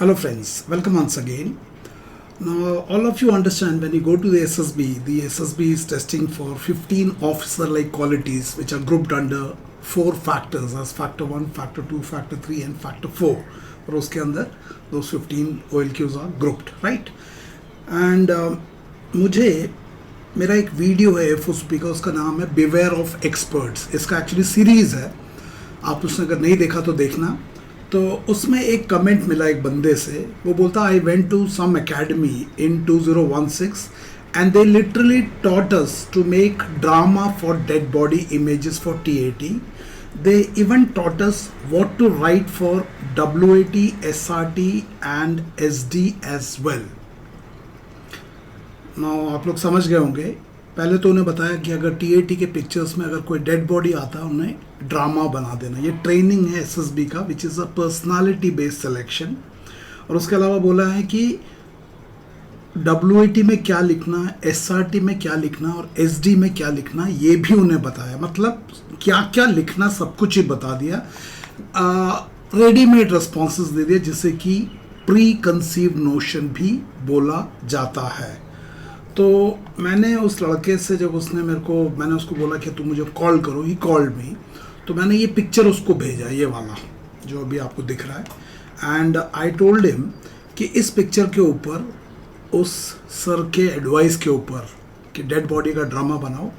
Hello friends, welcome once again. Now all of you understand when you go to the SSB is testing for 15 officer-like qualities which are grouped under 4 factors as factor 1, factor 2, factor 3 and factor 4. और उसके अंदर those 15 OLQs are grouped, right? And मुझे मेरा एक video है FOSP का, उसका नाम है बिवेयर ऑफ एक्सपर्ट्स. इसका एक्चुअली सीरीज़ है, आप उसने अगर नहीं देखा तो देखना. तो उसमें एक कमेंट मिला एक बंदे से, वो बोलता I went to some academy in 2016 and they literally taught us to make drama for dead body images for TAT. They even taught us what to write for WAT, SRT and SD as well. Now आप लोग समझ गए होंगे. पहले तो उन्हें बताया कि अगर TAT के पिक्चर्स में अगर कोई डेड बॉडी आता है उन्हें ड्रामा बना देना. ये ट्रेनिंग है SSB का which is a personality based selection. और उसके अलावा बोला है कि WAT में क्या लिखना, SRT में क्या लिखना और SD में क्या लिखना ये भी उन्हें बताया. मतलब क्या क्या लिखना सब कुछ ही बता दिया. रेडीमेड रिस्पॉन्सेस दे दिया जिसे कि प्री कंसीव नोशन भी बोला जाता है. तो मैंने उस लड़के से जब उसने मैंने उसको बोला कि तू मुझे कॉल करो, ही कॉल्ड मी. तो मैंने ये पिक्चर उसको भेजा, ये वाला जो अभी आपको दिख रहा है. एंड आई टोल्ड हिम कि इस पिक्चर के ऊपर उस सर के एडवाइस के ऊपर कि डेड बॉडी का ड्रामा बनाओ,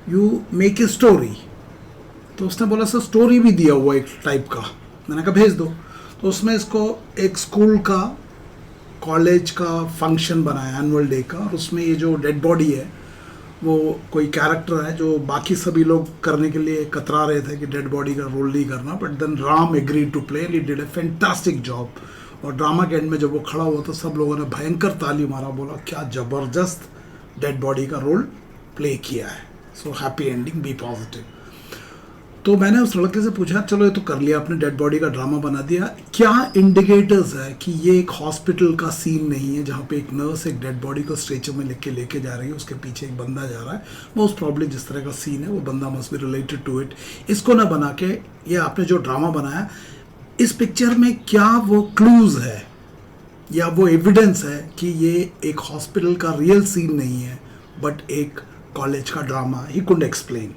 यू मेक ए स्टोरी. तो उसने बोला सर स्टोरी भी दिया हुआ एक टाइप का. मैंने कहा भेज दो. तो उसमें इसको एक स्कूल का, कॉलेज का फंक्शन बनाया एनुअल डे का, और उसमें ये जो डेड बॉडी है वो कोई कैरेक्टर है जो बाकी सभी लोग करने के लिए कतरा रहे थे कि डेड बॉडी का रोल नहीं करना, but then Ram agree to play and he did a fantastic job. और ड्रामा के एंड में जब वो खड़ा हुआ तो सब लोगों ने भयंकर ताली मारा, बोला क्या ज़बरदस्त डेड बॉडी का रोल प्ले किया है. So happy ending, be positive. तो मैंने उस लड़के से पूछा चलो ये तो कर लिया आपने, डेड बॉडी का ड्रामा बना दिया, क्या इंडिकेटर्स है कि ये एक हॉस्पिटल का सीन नहीं है जहाँ पे एक नर्स एक डेड बॉडी को स्ट्रेचर में लेके जा रही है, उसके पीछे एक बंदा जा रहा है. मोस्ट प्रॉब्ली जिस तरह का सीन है वो बंदा must be related to it. इसको ना बना के ये आपने जो ड्रामा बनाया, इस पिक्चर में क्या वो क्लूज है या वो एविडेंस है कि ये एक हॉस्पिटल का रियल सीन नहीं है बट एक कॉलेज का ड्रामा. He couldn't explain.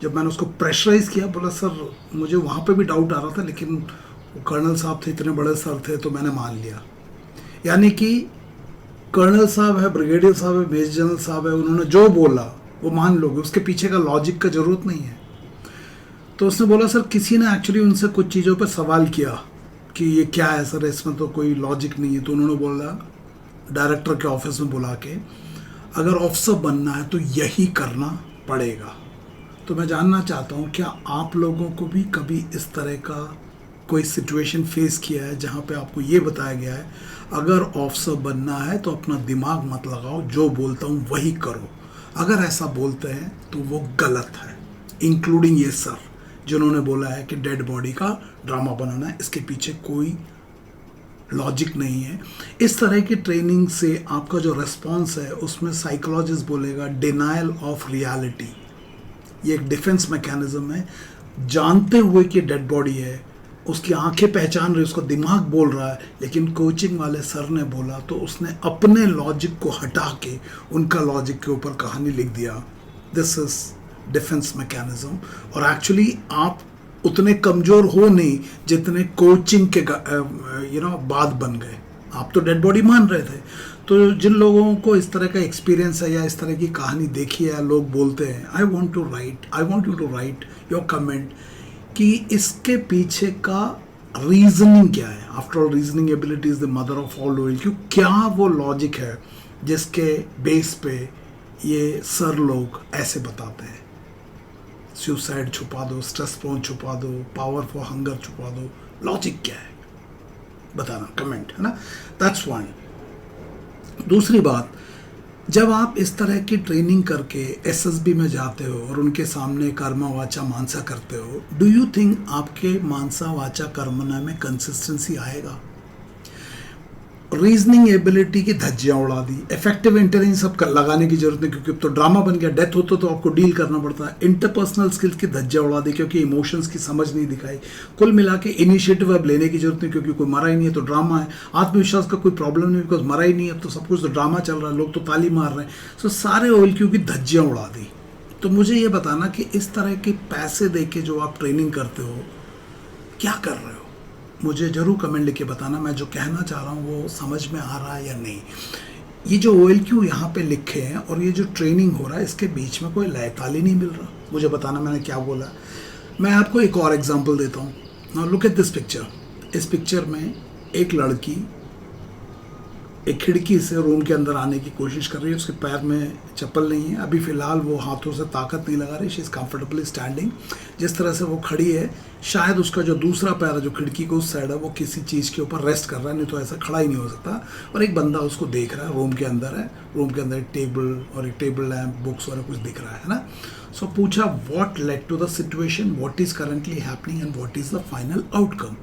जब मैंने उसको प्रेशराइज़ किया, बोला सर मुझे वहाँ पे भी डाउट आ रहा था लेकिन वो कर्नल साहब थे, इतने बड़े सर थे तो मैंने मान लिया. यानी कि कर्नल साहब है, ब्रिगेडियर साहब है, मेजर जनरल साहब है, उन्होंने जो बोला वो मान लोगे, उसके पीछे का लॉजिक का ज़रूरत नहीं है. तो उसने बोला सर किसी ने एक्चुअली उनसे कुछ चीज़ों पर सवाल किया कि ये क्या है सर, इसमें तो कोई लॉजिक नहीं है. तो उन्होंने बोला डायरेक्टर के ऑफिस में बुला के, अगर ऑफिसर बनना है तो यही करना पड़ेगा. तो मैं जानना चाहता हूँ क्या आप लोगों को भी कभी इस तरह का कोई सिचुएशन फेस किया है जहाँ पे आपको ये बताया गया है अगर ऑफिसर बनना है तो अपना दिमाग मत लगाओ, जो बोलता हूँ वही करो. अगर ऐसा बोलते हैं तो वो गलत है. इंक्लूडिंग ये सर जिन्होंने बोला है कि डेड बॉडी का ड्रामा बनाना है, इसके पीछे कोई लॉजिक नहीं है. इस तरह की ट्रेनिंग से आपका जो रेस्पॉन्स है उसमें साइकोलॉजिस्ट बोलेगा डिनायल ऑफ रियलिटी. ये एक डिफेंस मैकेनिज्म है. जानते हुए कि डेड बॉडी है, उसकी आंखें पहचान रही, उसका दिमाग बोल रहा है, लेकिन कोचिंग वाले सर ने बोला तो उसने अपने लॉजिक को हटा के उनका लॉजिक के ऊपर कहानी लिख दिया. This is defence mechanism. और एक्चुअली आप उतने कमज़ोर हो नहीं जितने कोचिंग के बाद बन गए. आप तो डेड बॉडी मान रहे थे. तो जिन लोगों को इस तरह का एक्सपीरियंस है या इस तरह की कहानी देखी है, लोग बोलते हैं I want you to write your comment कि इसके पीछे का रीजनिंग क्या है. After all reasoning ability is the mother of all OLQ. क्या वो लॉजिक है जिसके बेस पे ये सर लोग ऐसे बताते हैं. सुसाइड छुपा दो, स्ट्रेस प्रोन छुपा दो, पावर फॉर हंगर छुपा दो. लॉजिक क्या है बताना, कमेंट, है ना. That's one. दूसरी बात, जब आप इस तरह की ट्रेनिंग करके SSB में जाते हो और उनके सामने कर्मा वाचा मानसा करते हो, डू यू थिंक आपके मानसा वाचा कर्मना में कंसिस्टेंसी आएगा? रीजनिंग एबिलिटी की धज्जियां उड़ा दी, इफेक्टिव इंटेलिजेंस अब लगाने की जरूरत नहीं क्योंकि अब तो ड्रामा बन गया, डेथ होता तो आपको डील करना पड़ता है। इंटरपर्सनल स्किल्स की धज्जियां उड़ा दी क्योंकि इमोशंस की समझ नहीं दिखाई। कुल मिला के इनिशिएटिव अब लेने की जरूरत नहीं क्योंकि कोई मरा ही नहीं है तो ड्रामा है। आत्मविश्वास का कोई प्रॉब्लम नहीं बिकॉज मरा ही नहीं है, तो सब कुछ तो ड्रामा चल रहा है, लोग तो ताली मार रहे हैं। सो सारे OLQ की धज्जियां उड़ा दी। तो मुझे ये बताना कि इस तरह के पैसे दे के जो आप ट्रेनिंग करते हो क्या कर रहे हो, मुझे जरूर कमेंट लिख के बताना। मैं जो कहना चाह रहा हूँ वो समझ में आ रहा है या नहीं। ये जो OLQ यहाँ पे लिखे हैं और ये जो ट्रेनिंग हो रहा है इसके बीच में कोई लय ताल ही नहीं मिल रहा। मुझे बताना मैंने क्या बोला। मैं आपको एक और एग्जांपल देता हूँ। Now look at this picture. इस पिक्चर में एक लड़की एक खिड़की से रूम के अंदर आने की कोशिश कर रही है। उसके पैर में चप्पल नहीं है, अभी फ़िलहाल वो हाथों से ताकत नहीं लगा रही। She is comfortably standing. जिस तरह से वो खड़ी है शायद उसका जो दूसरा पैर है जो खिड़की को उस साइड है वो किसी चीज़ के ऊपर रेस्ट कर रहा है, नहीं तो ऐसा खड़ा ही नहीं हो सकता। और एक बंदा उसको देख रहा है, रूम के अंदर है। रूम के अंदर एक टेबल और एक टेबल लैम्प, बुक्स वगैरह कुछ दिख रहा है ना। सो पूछा what led to the situation, what is currently happening and what is the final outcome.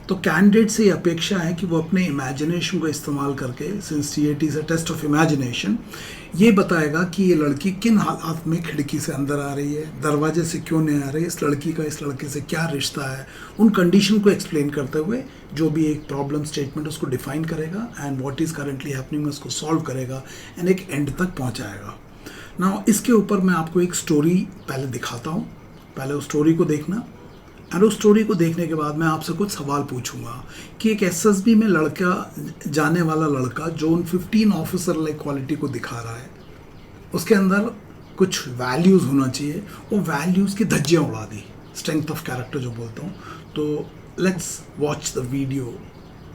तो कैंडिडेट से अपेक्षा है कि वो अपने इमेजिनेशन का इस्तेमाल करके, since TAT is a test of imagination, ये बताएगा कि ये लड़की किन हालात में खिड़की से अंदर आ रही है, दरवाजे से क्यों नहीं आ रही, इस लड़की का इस लड़के से क्या रिश्ता है। उन कंडीशन को एक्सप्लेन करते हुए जो भी एक प्रॉब्लम स्टेटमेंट उसको डिफाइन करेगा and what is currently happening उसको सॉल्व करेगा एंड एक एंड तक पहुँचाएगा। नाउ इसके ऊपर मैं आपको एक स्टोरी पहले दिखाता हूँ, पहले उस स्टोरी को देखना। और उस स्टोरी को देखने के बाद मैं आपसे कुछ सवाल पूछूंगा कि एक SSB में जाने वाला लड़का जो उन 15 ऑफिसर लाइक क्वालिटी को दिखा रहा है, उसके अंदर कुछ वैल्यूज़ होना चाहिए, वो वैल्यूज़ की धज्जियाँ उड़ा दी, स्ट्रेंथ ऑफ कैरेक्टर जो बोलता हूँ। तो let's watch the video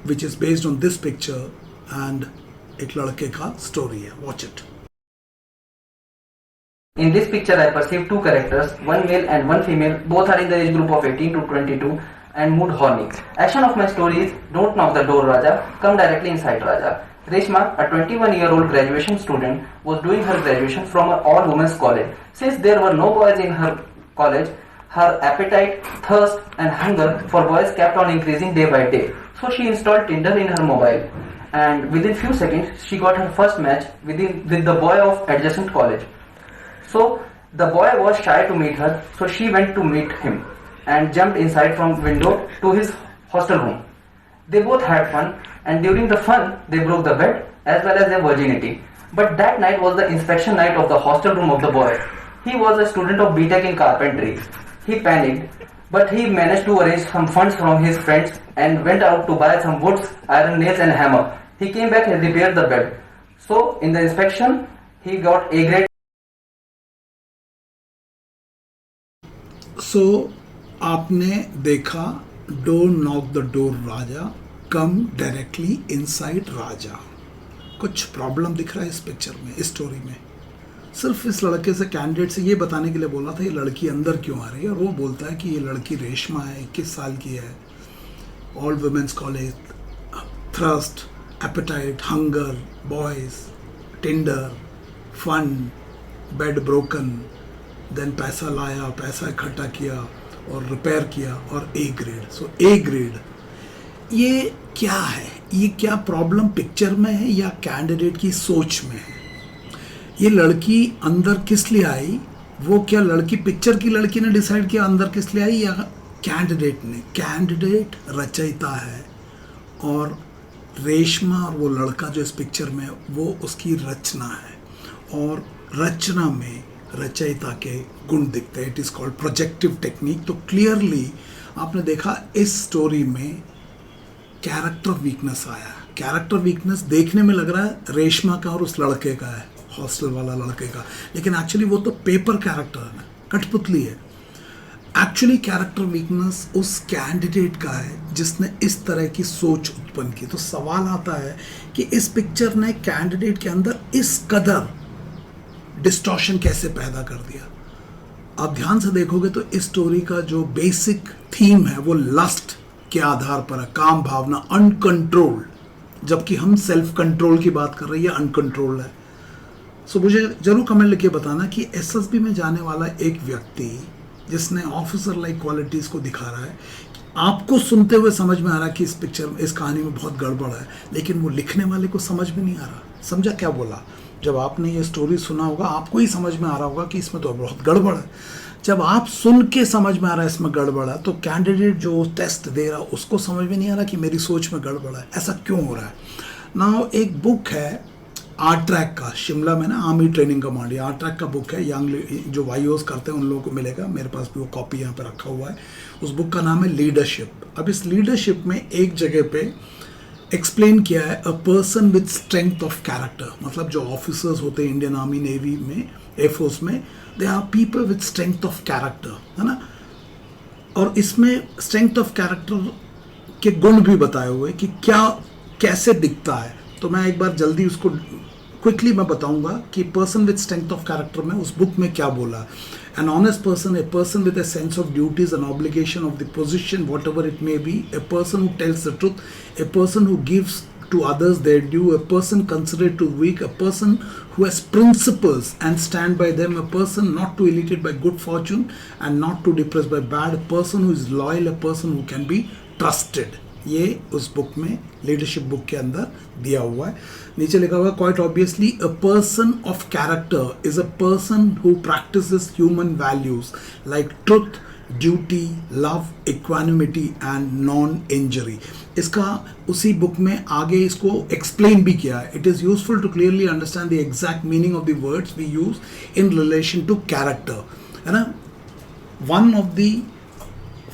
which is based on this picture and एक लड़के का स्टोरी है। Watch it. In this picture, I perceive two characters, one male and one female. Both are in the age group of 18 to 22 and mood horny. Action of my story is don't knock the door, Raja. Come directly inside, Raja. Reshma, a 21-year-old graduation student, was doing her graduation from an all-women's college. Since there were no boys in her college, her appetite, thirst, and hunger for boys kept on increasing day by day. So she installed Tinder in her mobile, and within few seconds, she got her first match with the boy of adjacent college. So the boy was shy to meet her, so she went to meet him and jumped inside from window to his hostel room. They both had fun, and during the fun they broke the bed as well as their virginity. But that night was the inspection night of the hostel room of the boy. He was a student of BTech in carpentry. He panicked, but he managed to arrange some funds from his friends and went out to buy some woods, iron nails and hammer. He came back and repaired the bed. So in the inspection he got A grade. So आपने देखा don't knock the door Raja, come directly inside Raja. कुछ problem दिख रहा है इस picture में, इस story में। सिर्फ इस लड़के से, कैंडिडेट से ये बताने के लिए बोला था ये लड़की अंदर क्यों आ रही है, और वो बोलता है कि ये लड़की रेशमा है, 21 साल की है, all women's college, thrust, appetite, hunger, boys, Tinder, fun, bed broken, then पैसा लाया, पैसा इकट्ठा किया और रिपेयर किया और A grade. So A grade ये क्या है, ये क्या प्रॉब्लम पिक्चर में है या कैंडिडेट की सोच में है? ये लड़की अंदर किस लिए आई, वो क्या लड़की पिक्चर की लड़की ने डिसाइड किया अंदर किस लिए आई या कैंडिडेट ने? कैंडिडेट रचयिता है और रेशमा और वो लड़का जो इस पिक्चर में वो उसकी रचना है, और रचना में रचयिता के गुण दिखते हैं। It is called projective technique. तो क्लियरली आपने देखा इस स्टोरी में कैरेक्टर वीकनेस आया। कैरेक्टर वीकनेस देखने में लग रहा है रेशमा का और उस लड़के का है, हॉस्टल वाला लड़के का, लेकिन एक्चुअली वो तो पेपर कैरेक्टर है, कठपुतली है। एक्चुअली कैरेक्टर वीकनेस उस कैंडिडेट का है जिसने इस तरह की सोच उत्पन्न की। तो सवाल आता है कि इस पिक्चर ने कैंडिडेट के अंदर इस कदर डिस्टॉर्शन कैसे पैदा कर दिया। आप ध्यान से देखोगे तो इस स्टोरी का जो बेसिक थीम है वो लस्ट के आधार पर है, काम भावना, अनकंट्रोल्ड, जबकि हम सेल्फ कंट्रोल की बात कर रहे हैं, अनकंट्रोल्ड है। सो मुझे जरूर कमेंट लिख के बताना कि SSB में जाने वाला एक व्यक्ति जिसने ऑफिसर लाइक क्वालिटीज़ को दिखा रहा है, आपको सुनते हुए समझ में आ रहा है कि इस पिक्चर इस कहानी में बहुत गड़बड़ है, लेकिन वो लिखने वाले को समझ में नहीं आ रहा। समझा क्या बोला? जब आपने ये स्टोरी सुना होगा आपको ही समझ में आ रहा होगा कि इसमें तो बहुत गड़बड़ है। जब आप सुन के समझ में आ रहा है इसमें गड़बड़ है, तो कैंडिडेट जो टेस्ट दे रहा है उसको समझ में नहीं आ रहा कि मेरी सोच में गड़बड़ है, ऐसा क्यों हो रहा है। नाउ एक बुक है आरट्रैक का, शिमला में ना आर्मी ट्रेनिंग कमांड, ये आरट्रैक का बुक है। यंग जो वाईओस करते हैं उन लोगों को मिलेगा, मेरे पास भी वो कॉपी यहाँ पे रखा हुआ है। उस बुक का नाम है लीडरशिप। अब इस लीडरशिप में एक जगह पे एक्सप्लेन किया है a person with strength of character, मतलब जो ऑफिसर्स होते हैं इंडियन आर्मी, नेवी में, एयरफोर्स में, they are people with strength of character, है ना। और इसमें स्ट्रेंथ ऑफ कैरेक्टर के गुण भी बताए हुए कि क्या कैसे दिखता है। तो मैं एक बार जल्दी उसको क्विकली मैं बताऊंगा कि person with strength of character में उस बुक में क्या बोला। An honest person, a person with a sense of duties and obligation of the position, whatever it may be, a person who tells the truth, a person who gives to others their due, a person considered to weak, a person who has principles and stand by them, a person not too elated by good fortune and not too depressed by bad, a person who is loyal, a person who can be trusted. ये उस book में, leadership book के अंदर दिया हुआ है। नीचे लिखा हुआ है quite obviously a person of character is a person who practices human values like truth, duty, love, equanimity and non injury. इसका उसी बुक में आगे इसको एक्सप्लेन भी किया है। It is useful to clearly understand the exact meaning of the words we use in relation to character, है ना। One of the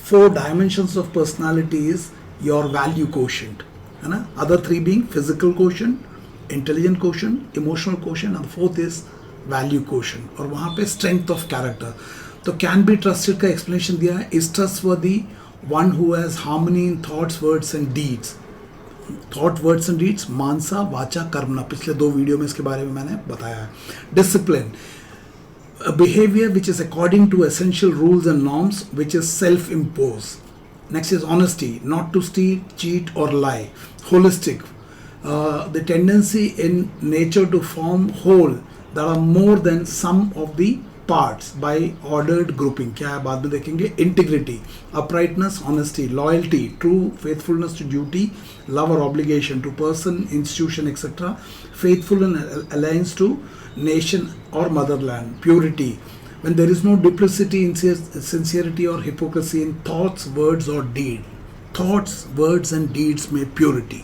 4 dimensions of personality is your value quotient, है ना। Other 3 being physical quotient, intelligent quotient, emotional quotient, and 4th is value quotient। और वहाँ पे strength of character। तो can be trusted का explanation दिया है, is trustworthy one who has harmony in thoughts, words and deeds। thought, words and deeds, मानसा, वाचा, कर्मणा, पिछले 2 वीडियो में इसके बारे में मैंने बताया है। discipline, a behavior which is according to essential rules and norms which is self-imposed। Next is honesty, not to steal, cheat or lie। holistic, the tendency in nature to form whole that are more than sum of the parts by ordered grouping। क्या है बाद में देखेंगे। integrity, uprightness, honesty, loyalty, true faithfulness to duty, love or obligation to person, institution, etc. faithful and alliance to nation or motherland, purity, when there is no duplicity, sincerity or hypocrisy in thoughts, words or deed। thoughts, words and deeds में purity,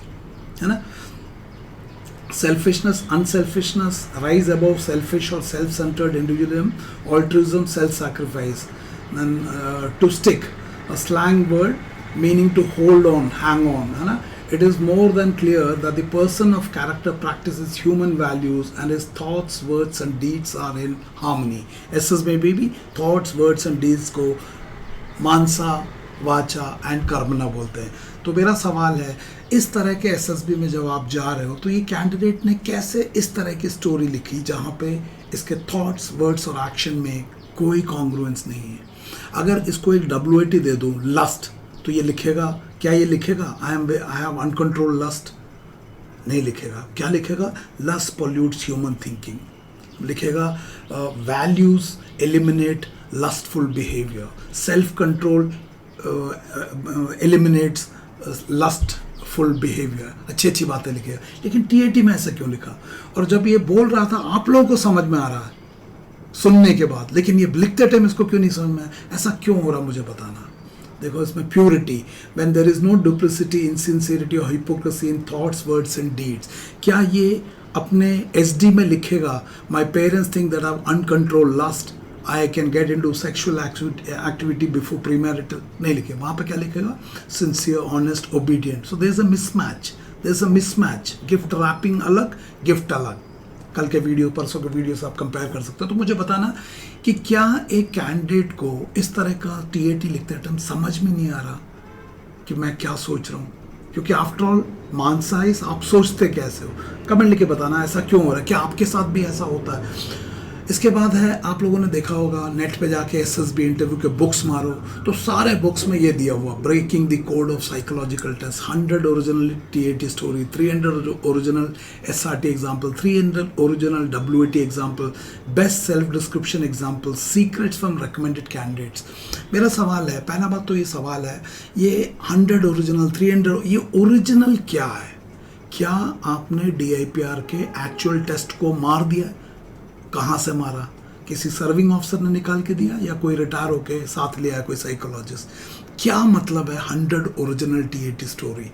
है ना। selfishness, unselfishness, rise above selfish or self-centered individualism, altruism, self-sacrifice। then to stick, a slang word meaning to hold on, hang on, है ना। it is more than clear that the person of character practices human values and his thoughts, words and deeds are in harmony। SS में भी thoughts, words and deeds को मानसा, वाचा and कर्मणा बोलते हैं। तो मेरा सवाल है, इस तरह के SSB में जब आप जा रहे हो तो ये कैंडिडेट ने कैसे इस तरह की स्टोरी लिखी जहाँ पे इसके थॉट्स, वर्ड्स और एक्शन में कोई कॉन्ग्रुएंस नहीं है। अगर इसको एक WAT दे दूँ, लस्ट, तो ये लिखेगा, क्या ये लिखेगा आई हैव अनकंट्रोल्ड लस्ट? नहीं लिखेगा। क्या लिखेगा? Lust pollutes human thinking. लिखेगा values eliminate lustful behaviour, self control eliminates lustful behaviour. अच्छी अच्छी बातें लिखेगा, लेकिन TAT में ऐसा क्यों लिखा? और जब ये बोल रहा था आप लोगों को समझ में आ रहा है सुनने के बाद, लेकिन ये लिखते टाइम इसको क्यों नहीं समझ में आया? ऐसा क्यों हो रहा मुझे बताना। देखो इसमें purity, when there is no duplicity, insincerity और hypocrisy in thoughts, words and deeds. क्या ये अपने SD में लिखेगा my parents think that I have uncontrolled lust, I can get into sexual activity before premarital? नहीं लिखे। वहाँ पे क्या लिखेगा? Sincere, honest, obedient. So there is a mismatch, there is a mismatch. Gift wrapping अलग, gift अलग। कल के वीडियो, परसों के वीडियो से आप कंपेयर कर सकते हो। तो मुझे बताना कि क्या एक कैंडिडेट को इस तरह का TAT लिखते टाइम समझ में नहीं आ रहा कि मैं क्या सोच रहा हूँ? क्योंकि आफ्टर ऑल मानसाइज आप सोचते कैसे हो? कमेंट लिखे बताना ऐसा क्यों हो रहा है, क्या आपके साथ भी ऐसा होता है? इसके बाद है, आप लोगों ने देखा होगा नेट पे जाके एसएसबी इंटरव्यू के बुक्स मारो तो सारे बुक्स में ये दिया हुआ, breaking the code of psychological test, 100 original TAT story, 300 original SRT example, 300 original WAT example, best self description example, secrets from recommended candidates. मेरा सवाल है, पहला बात तो ये सवाल है, ये 100 ओरिजिनल 300, ये ओरिजिनल क्या है? क्या आपने DIPR के एक्चुअल टेस्ट को मार दिया? कहाँ से मारा? किसी सर्विंग ऑफिसर ने निकाल के दिया या कोई रिटायर होके साथ लिया कोई साइकोलॉजिस्ट? क्या मतलब है 100 ओरिजिनल TAT स्टोरी?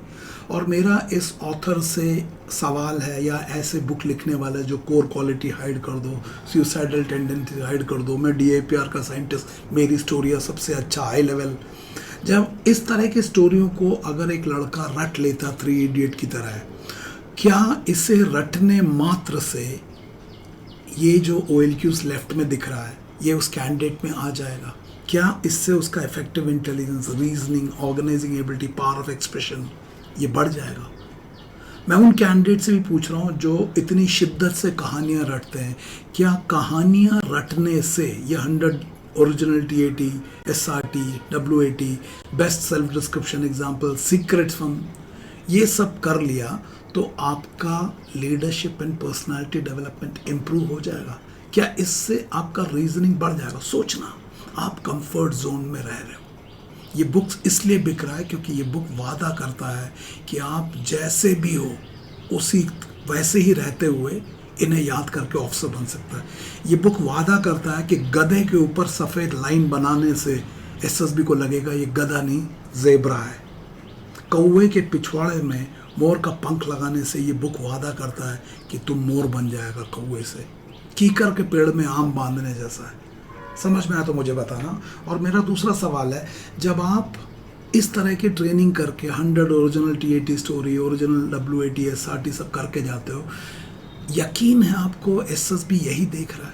और मेरा इस ऑथर से सवाल है, या ऐसे बुक लिखने वाला जो कोर क्वालिटी हाइड कर दो, सुसाइडल टेंडेंसी हाइड कर दो, मैं DIPR का साइंटिस्ट, मेरी स्टोरी सबसे अच्छा हाई लेवल। जब इस तरह की स्टोरियों को अगर एक लड़का रट लेता 3 इडियट की तरह, क्या इसे रटने मात्र से ये जो OLQs लेफ्ट में दिख रहा है ये उस कैंडिडेट में आ जाएगा? क्या इससे उसका effective intelligence, reasoning, organizing ability, power of expression ये बढ़ जाएगा? मैं उन कैंडिडेट से भी पूछ रहा हूँ जो इतनी शिद्दत से कहानियाँ रटते हैं, क्या कहानियाँ रटने से ये 100 original TAT, SRT, WAT, best self description example, secrets from, ये सब कर लिया तो आपका leadership and personality development improve हो जाएगा? क्या इससे आपका रीजनिंग बढ़ जाएगा? सोचना, आप कंफर्ट जोन में रह रहे हो। ये बुक्स इसलिए बिक रहा है क्योंकि ये बुक वादा करता है कि आप जैसे भी हो उसी वैसे ही रहते हुए इन्हें याद करके ऑफिसर बन सकता है। ये बुक वादा करता है कि गधे के ऊपर सफ़ेद लाइन बनाने से SSB को लगेगा ये गधा नहीं ज़ेब्रा है। कौवे के पिछवाड़े में मोर का पंख लगाने से ये बुक वादा करता है कि तुम मोर बन जाएगा कौवे से। कीकर के पेड़ में आम बांधने जैसा है। समझ में आया तो मुझे बताना। और मेरा दूसरा सवाल है, जब आप इस तरह की ट्रेनिंग करके 100 original TAT story, original WAT, SRT सब करके जाते हो, यकीन है आपको SSB यही देख रहा है।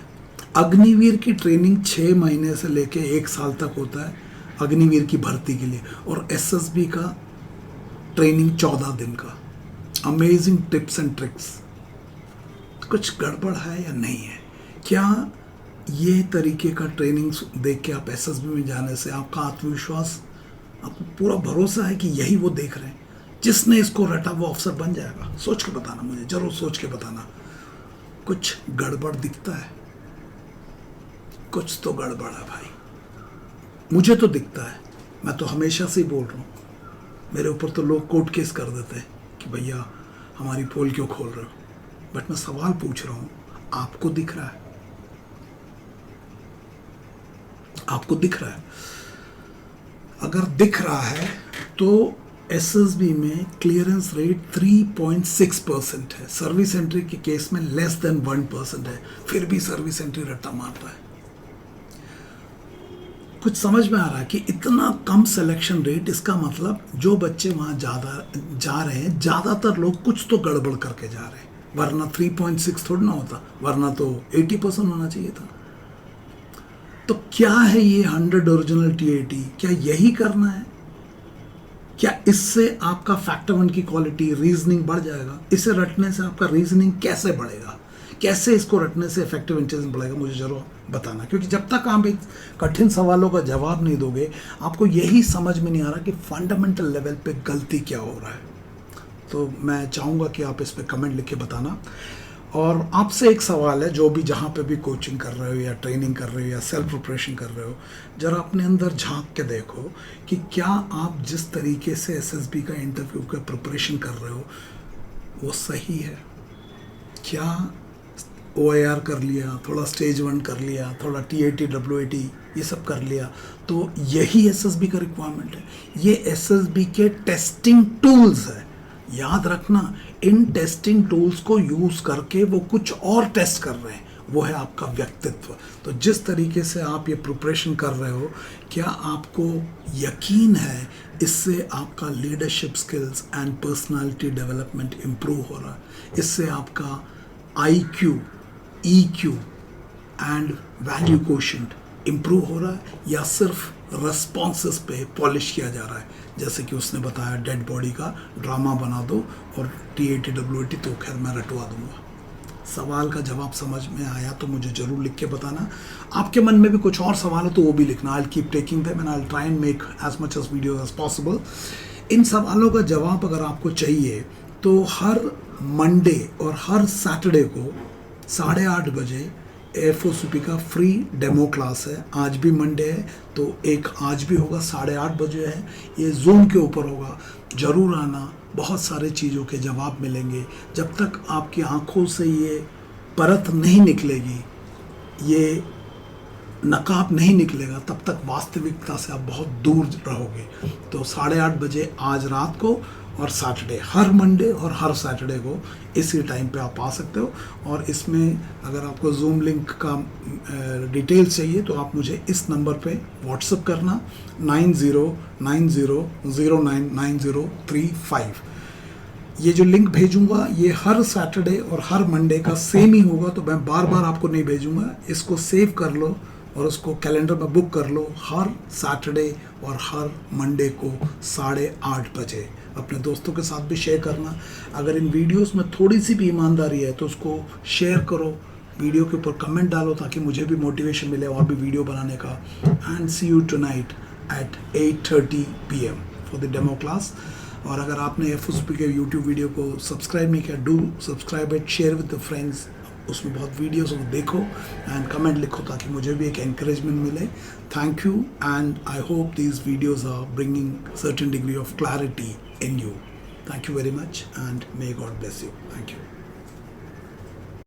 अग्निवीर की ट्रेनिंग 6 महीने से लेके 1 साल तक होता है अग्निवीर की भर्ती के लिए, और SSB का ट्रेनिंग 14 दिन का। Amazing tips and tricks. कुछ गड़बड़ है या नहीं है? क्या ये तरीके का ट्रेनिंग देख के आप SSB में जाने से आपका आत्मविश्वास, आपको पूरा भरोसा है कि यही वो देख रहे हैं, जिसने इसको रटा वो अफसर बन जाएगा? सोच के बताना मुझे, जरूर सोच के बताना। कुछ गड़बड़ दिखता है? कुछ तो गड़बड़ है भाई, मुझे तो दिखता है। मैं तो हमेशा से ही बोल रहा हूँ, मेरे ऊपर तो लोग कोर्ट केस कर देते हैं कि भैया हमारी पोल क्यों खोल रहे हो, बट मैं सवाल पूछ रहा हूँ, आपको दिख रहा है? आपको दिख रहा है? अगर दिख रहा है तो SSB में क्लियरेंस रेट 3.6% है। सर्विस एंट्री के केस में लेस देन 1% है, फिर भी सर्विस एंट्री रट्टा मार रहा है। कुछ समझ में आ रहा है कि इतना कम सिलेक्शन रेट, इसका मतलब जो बच्चे वहाँ जा रहे हैं, ज़्यादातर लोग कुछ तो गड़बड़ करके जा रहे हैं, वरना 3.6 थोड़ा ना होता, वरना तो 80% होना चाहिए था। तो क्या है ये 100 ओरिजिनल TAT? क्या यही करना है? क्या इससे आपका फैक्टर 1 की क्वालिटी, रीजनिंग बढ़ जाएगा? इसे रटने से आपका रीजनिंग कैसे बढ़ेगा? कैसे इसको रटने से इफेक्टिव इंटेलिजेंस बढ़ेगा? मुझे जरूर बताना, क्योंकि जब तक आप एक कठिन सवालों का जवाब नहीं दोगे, आपको यही समझ में नहीं आ रहा कि फंडामेंटल लेवल पे गलती क्या हो रहा है। तो मैं चाहूँगा कि आप इस पे कमेंट लिख के बताना। और आपसे एक सवाल है, जो भी जहाँ पे भी कोचिंग कर रहे हो या ट्रेनिंग कर रहे हो या सेल्फ प्रिपरेशन कर रहे हो, जरा अपने अंदर झांक के देखो कि क्या आप जिस तरीके से SSB का इंटरव्यू का प्रिपरेशन कर रहे हो वो सही है? क्या OIR कर लिया, थोड़ा स्टेज 1 कर लिया, थोड़ा TAT, WAT ये सब कर लिया, तो यही SSB का रिक्वायरमेंट है? ये SSB के टेस्टिंग टूल्स है। याद रखना, इन टेस्टिंग टूल्स को यूज़ करके वो कुछ और टेस्ट कर रहे हैं, वो है आपका व्यक्तित्व। तो जिस तरीके से आप ये प्रिपरेशन कर रहे हो, क्या आपको यकीन है इससे आपका leadership skills and personality development improve हो रहा है? इससे आपका IQ, EQ and value quotient improve हो रहा है, या सिर्फ रेस्पॉन्सेस पे पॉलिश किया जा रहा है? जैसे कि उसने बताया, डेड बॉडी का ड्रामा बना दो और TAT, WAT तो खैर मैं रटवा दूंगा। सवाल का जवाब समझ में आया तो मुझे ज़रूर लिख के बताना। आपके मन में भी कुछ और सवाल है तो वो भी लिखना। I keep taking them and I try and make as much as video as possible. इन सवालों का जवाब अगर आपको चाहिए तो हर मंडे और हर सैटरडे को 8:30 बजे FOCP का फ्री डेमो क्लास है। आज भी मंडे है तो एक आज भी होगा, 8:30 बजे है। ये जूम के ऊपर होगा, ज़रूर आना। बहुत सारे चीज़ों के जवाब मिलेंगे। जब तक आपकी आंखों से ये परत नहीं निकलेगी, ये नकाब नहीं निकलेगा, तब तक वास्तविकता से आप बहुत दूर रहोगे। तो 8:30 बजे आज रात को और सैटरडे, हर मंडे और हर सैटरडे को इसी टाइम पे आप आ सकते हो। और इसमें अगर आपको जूम लिंक का डिटेल्स चाहिए तो आप मुझे इस नंबर पे व्हाट्सअप करना 9090099035। ये जो लिंक भेजूंगा ये हर सैटरडे और हर मंडे का सेम ही होगा, तो मैं बार बार आपको नहीं भेजूंगा। इसको सेव कर लो और उसको कैलेंडर में बुक कर लो। हर सैटरडे और हर मंडे को 8:30 बजे अपने दोस्तों के साथ भी शेयर करना। अगर इन वीडियोस में थोड़ी सी भी ईमानदारी है तो उसको शेयर करो, वीडियो के ऊपर कमेंट डालो ताकि मुझे भी मोटिवेशन मिले और भी वीडियो बनाने का। And see you tonight at 8:30 PM for the demo class. और अगर आपने FOCP के यूट्यूब वीडियो को सब्सक्राइब नहीं किया, do subscribe it, share with the friends. उसमें बहुत वीडियोस को देखो एंड कमेंट लिखो ताकि मुझे भी एक एनकरेजमेंट मिले। Thank you and I hope these videos are bringing certain degree of clarity in you. Thank you very much and may God bless you. Thank you.